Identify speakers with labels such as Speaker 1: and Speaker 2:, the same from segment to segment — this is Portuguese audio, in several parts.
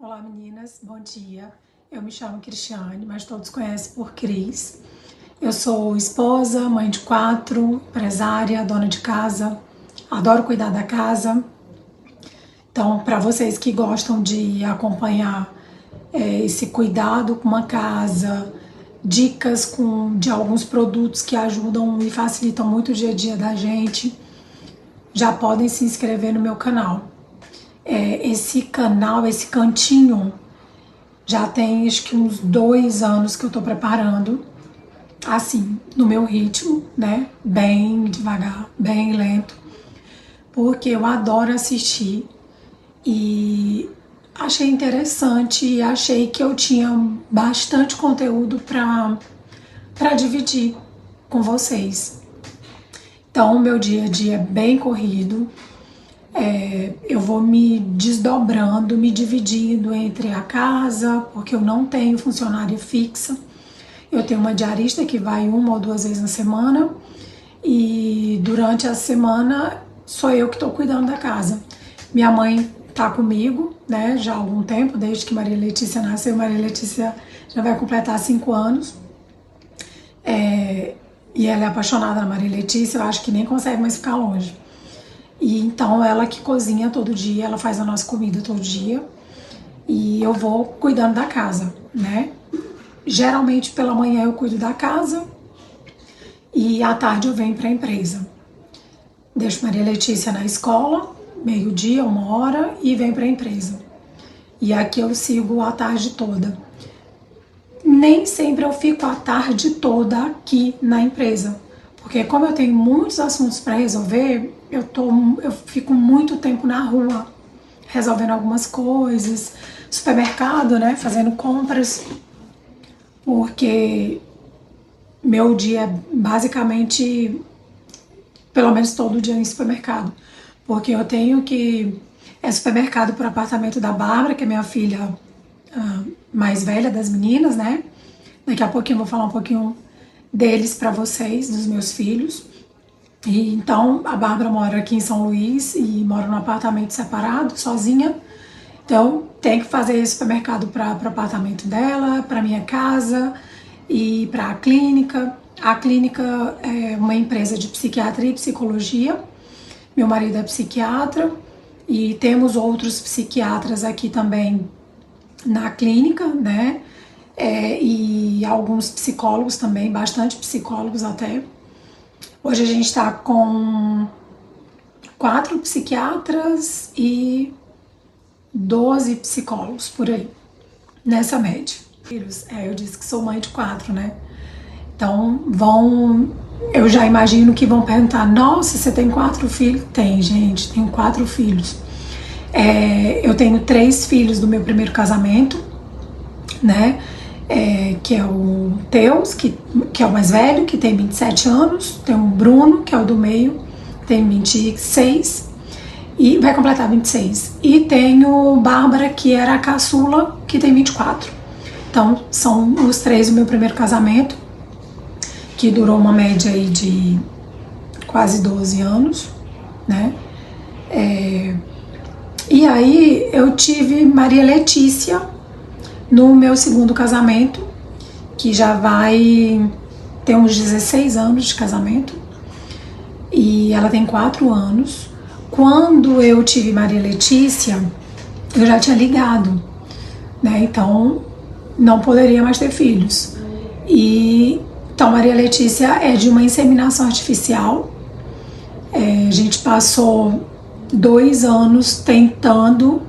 Speaker 1: Olá meninas, bom dia. Eu me chamo Cristiane, mas todos conhecem por Cris. Eu sou esposa, mãe de 4, empresária, dona de casa, adoro cuidar da casa. Então, para vocês que gostam de acompanhar esse cuidado com uma casa, dicas de alguns produtos que ajudam e facilitam muito o dia a dia da gente, já podem se inscrever no meu canal. Esse canal, esse cantinho, já tem acho que uns 2 anos que eu tô preparando, assim, no meu ritmo, né? Bem devagar, bem lento, porque eu adoro assistir e achei interessante e achei que eu tinha bastante conteúdo para dividir com vocês. Então, o meu dia a dia é bem corrido. Eu vou me desdobrando, me dividindo entre a casa, porque eu não tenho funcionária fixa. Eu tenho uma diarista que vai 1 ou 2 vezes na semana e durante a semana sou eu que estou cuidando da casa. Minha mãe tá comigo, né, já há algum tempo, desde que Maria Letícia nasceu. Maria Letícia já vai completar 5 anos. E ela é apaixonada na Maria Letícia, eu acho que nem consegue mais ficar longe. E então ela que cozinha todo dia, ela faz a nossa comida todo dia e eu vou cuidando da casa, né? Geralmente pela manhã eu cuido da casa e à tarde eu venho para a empresa. Deixo Maria Letícia na escola, meio-dia, 1 hora, e venho para a empresa. E aqui eu sigo a tarde toda. Nem sempre eu fico a tarde toda aqui na empresa, porque como eu tenho muitos assuntos para resolver, eu fico muito tempo na rua, resolvendo algumas coisas, supermercado, né, fazendo compras, porque meu dia é basicamente, pelo menos todo dia em supermercado, porque eu tenho que supermercado para o apartamento da Bárbara, que é minha filha mais velha das meninas, né? Daqui a pouquinho eu vou falar um pouquinho deles para vocês, dos meus filhos. E então a Bárbara mora aqui em São Luís e mora num apartamento separado, sozinha. Então tem que fazer esse supermercado para o apartamento dela, para minha casa e para a clínica. A clínica é uma empresa de psiquiatria e psicologia. Meu marido é psiquiatra e temos outros psiquiatras aqui também na clínica, né? E alguns psicólogos também, bastante psicólogos até. Hoje a gente está com 4 psiquiatras e 12 psicólogos por aí, nessa média. Eu disse que sou mãe de 4, né? Então eu já imagino que vão perguntar: nossa, você tem 4 filhos? Tem, gente, tenho 4 filhos. Eu tenho 3 filhos do meu primeiro casamento, né? Que é o Teus, que é o mais velho, que tem 27 anos. Tem o Bruno, que é o do meio, tem 26 e vai completar 26. E tenho Bárbara, que era a caçula, que tem 24. Então, são os 3 do meu primeiro casamento, que durou uma média aí de quase 12 anos, né? E aí eu tive Maria Letícia no meu segundo casamento, que já vai ter uns 16 anos de casamento, e ela tem 4 anos. Quando eu tive Maria Letícia, eu já tinha ligado, né? Então não poderia mais ter filhos. Então Maria Letícia é de uma inseminação artificial. A gente passou 2 anos tentando,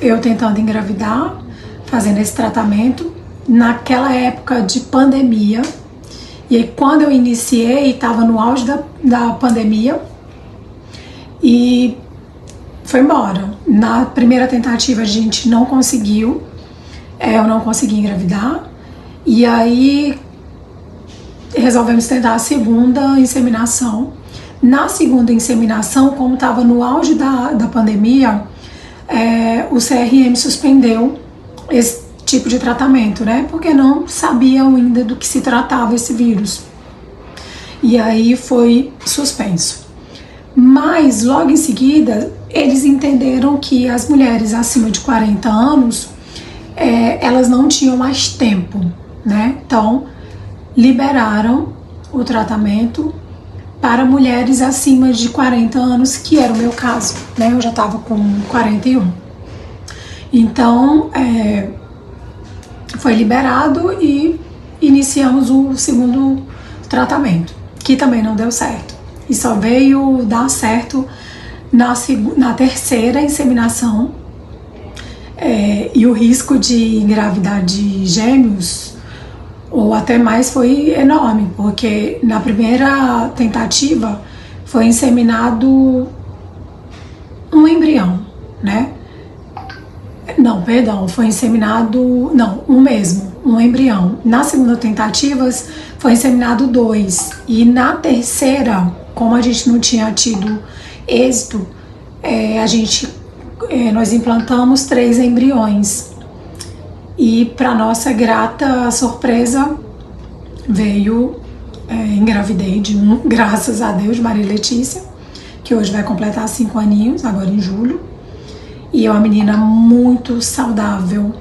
Speaker 1: eu tentando engravidar, fazendo esse tratamento, naquela época de pandemia. E aí, quando eu iniciei, estava no auge da pandemia e foi embora. Na primeira tentativa a gente não conseguiu, eu não consegui engravidar, e aí resolvemos tentar a segunda inseminação. Na segunda inseminação, como estava no auge da pandemia, o CRM suspendeu esse tipo de tratamento, né? Porque não sabiam ainda do que se tratava esse vírus. E aí foi suspenso. Mas logo em seguida eles entenderam que as mulheres acima de 40 anos elas não tinham mais tempo, né? Então liberaram o tratamento para mulheres acima de 40 anos, que era o meu caso, né? Eu já estava com 41. Então foi liberado e iniciamos o segundo tratamento, que também não deu certo. E só veio dar certo na terceira inseminação. E o risco de engravidar de gêmeos, ou até mais, foi enorme, porque na primeira tentativa foi inseminado um embrião, né? Não, perdão, foi inseminado, não, um embrião. Na segunda tentativa foi inseminado 2. E na terceira, como a gente não tinha tido êxito, nós implantamos 3 embriões. E para nossa grata surpresa, engravidei de um, graças a Deus, Maria Letícia, que hoje vai completar 5 aninhos, agora em julho. E é uma menina muito saudável,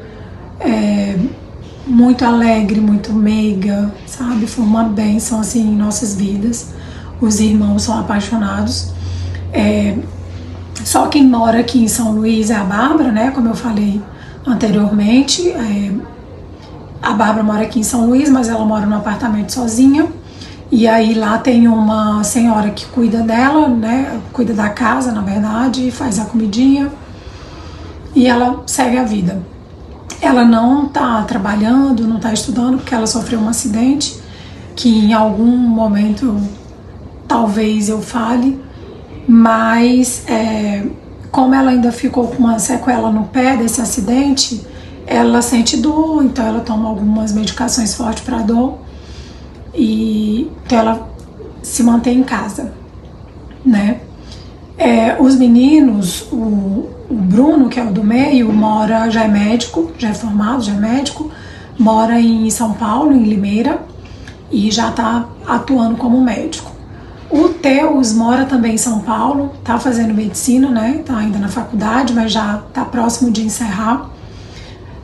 Speaker 1: muito alegre, muito meiga, sabe? Foi uma bênção assim em nossas vidas. Os irmãos são apaixonados. Só quem mora aqui em São Luís é a Bárbara, né? Como eu falei anteriormente. A Bárbara mora aqui em São Luís, mas ela mora num apartamento sozinha. E aí lá tem uma senhora que cuida dela, né? Cuida da casa, na verdade, faz a comidinha. E ela segue a vida. Ela não tá trabalhando, não tá estudando, porque ela sofreu um acidente, que em algum momento talvez eu fale, mas como ela ainda ficou com uma sequela no pé desse acidente, ela sente dor, então ela toma algumas medicações fortes para dor, e então ela se mantém em casa, né? Os meninos, o Bruno, que é o do meio, já é médico, já é formado, já é médico, mora em São Paulo, em Limeira, e já está atuando como médico. O Teus mora também em São Paulo, está fazendo medicina, né? Está ainda na faculdade, mas já está próximo de encerrar.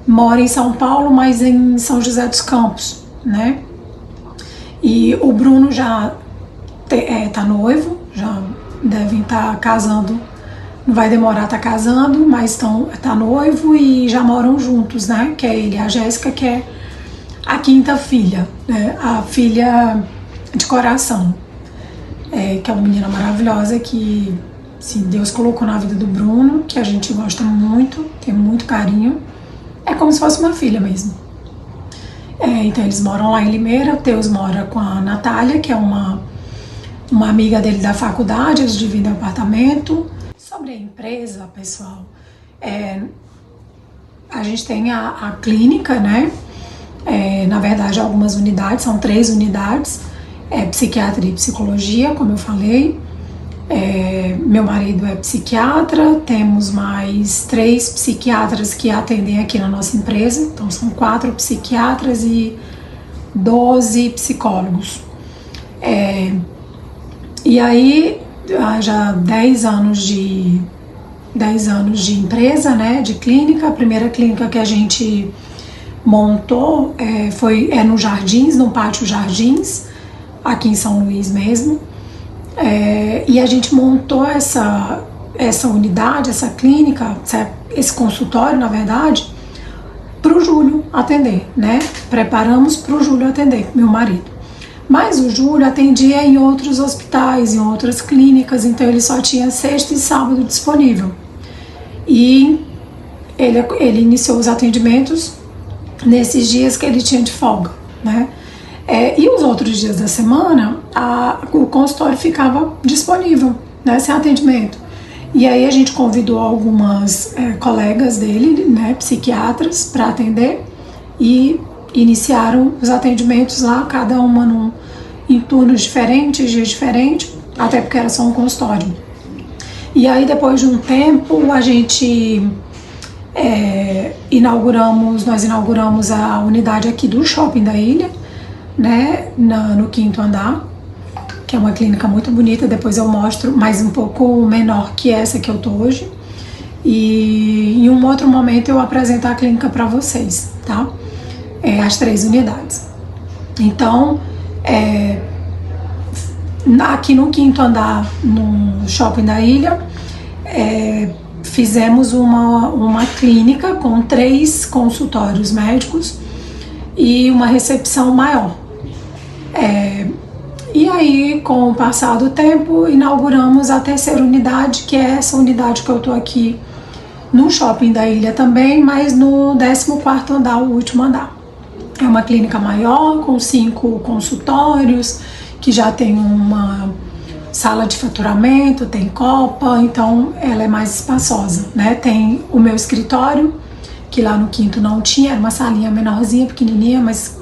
Speaker 1: Mora em São Paulo, mas em São José dos Campos, né? E o Bruno já está noivo, já devem estar casando, não vai demorar, tá casando, mas tá noivo e já moram juntos, né? Que é ele e a Jéssica, que é a 5ª filha, né? A filha de coração, que é uma menina maravilhosa que, assim, Deus colocou na vida do Bruno, que a gente gosta muito, tem muito carinho, é como se fosse uma filha mesmo. Então eles moram lá em Limeira. O Teus mora com a Natália, que é uma amiga dele da faculdade, eles dividem apartamento. Sobre a empresa, pessoal, a gente tem a clínica, né? Na verdade, algumas unidades, são 3 unidades, psiquiatria e psicologia, como eu falei. Meu marido é psiquiatra, temos mais 3 psiquiatras que atendem aqui na nossa empresa, então são 4 psiquiatras e 12 psicólogos. E aí, já 10 anos de empresa, né, de clínica. A primeira clínica que a gente montou foi no Jardins, no Pátio Jardins, aqui em São Luís mesmo. E a gente montou essa unidade, essa clínica, esse consultório, na verdade, para o Júlio atender, né? Preparamos para o Júlio atender, meu marido. Mas o Júlio atendia em outros hospitais, em outras clínicas, então ele só tinha sexta e sábado disponível. E ele iniciou os atendimentos nesses dias que ele tinha de folga, né? E os outros dias da semana, o consultório ficava disponível, né, sem atendimento. E aí a gente convidou algumas colegas dele, né, psiquiatras, para atender, e iniciaram os atendimentos lá, cada uma em turnos diferentes, dias diferentes, até porque era só um consultório. E aí, depois de um tempo, a gente nós inauguramos a unidade aqui do shopping da ilha, né, no 5º andar, que é uma clínica muito bonita, depois eu mostro, mas um pouco menor que essa que eu tô hoje. E em um outro momento eu apresento a clínica para vocês, tá? As 3 unidades. Então, aqui no 5º andar, no shopping da ilha, fizemos uma clínica com 3 consultórios médicos e uma recepção maior. E aí, com o passar do tempo, inauguramos a 3ª unidade, que é essa unidade que eu tô aqui no shopping da ilha também, mas no 14º andar, o último andar. É uma clínica maior, com 5 consultórios, que já tem uma sala de faturamento, tem copa, então ela é mais espaçosa, né? Tem o meu escritório, que lá no 5º não tinha, era uma salinha menorzinha, pequenininha, mas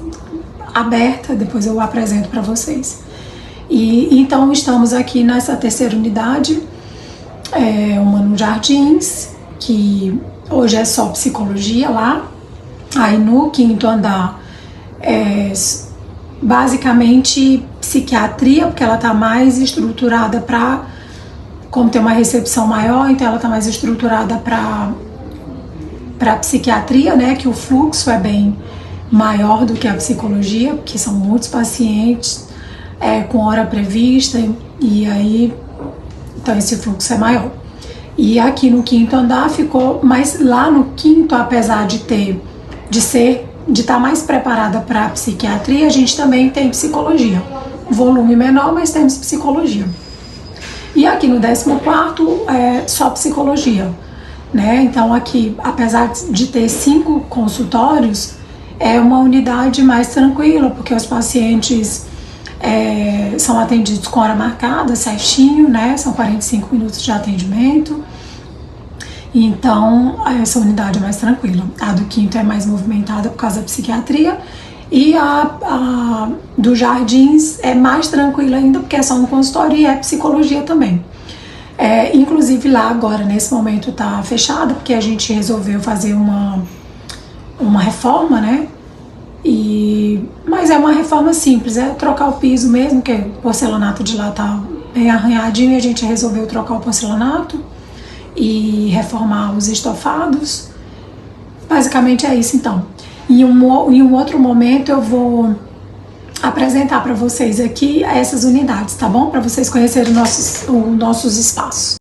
Speaker 1: aberta, depois eu apresento para vocês. E então estamos aqui nessa 3ª unidade, uma no Jardins, que hoje é só psicologia lá. Aí no 5º andar basicamente psiquiatria, porque ela tá mais estruturada para, como tem uma recepção maior, então ela tá mais estruturada para psiquiatria, né, que o fluxo é bem maior do que a psicologia, porque são muitos pacientes com hora prevista, e aí então esse fluxo é maior. E aqui no 5º andar ficou, mas lá no 5º, apesar de estar mais preparada para psiquiatria, a gente também tem psicologia. Volume menor, mas temos psicologia. E aqui no 14º é só psicologia, né? Então aqui, apesar de ter 5 consultórios, é uma unidade mais tranquila, porque os pacientes são atendidos com hora marcada, certinho, né? São 45 minutos de atendimento. Então, essa unidade é mais tranquila. A do 5º é mais movimentada por causa da psiquiatria. E a do Jardins é mais tranquila ainda, porque é só um consultório e é psicologia também. Inclusive lá agora, nesse momento, tá fechado, porque a gente resolveu fazer uma reforma, né? Mas é uma reforma simples, é trocar o piso mesmo, que o porcelanato de lá tá bem arranhadinho, e a gente resolveu trocar o porcelanato e reformar os estofados. Basicamente é isso. Então, em um outro momento eu vou apresentar para vocês aqui essas unidades, tá bom? Para vocês conhecerem os nossos espaços.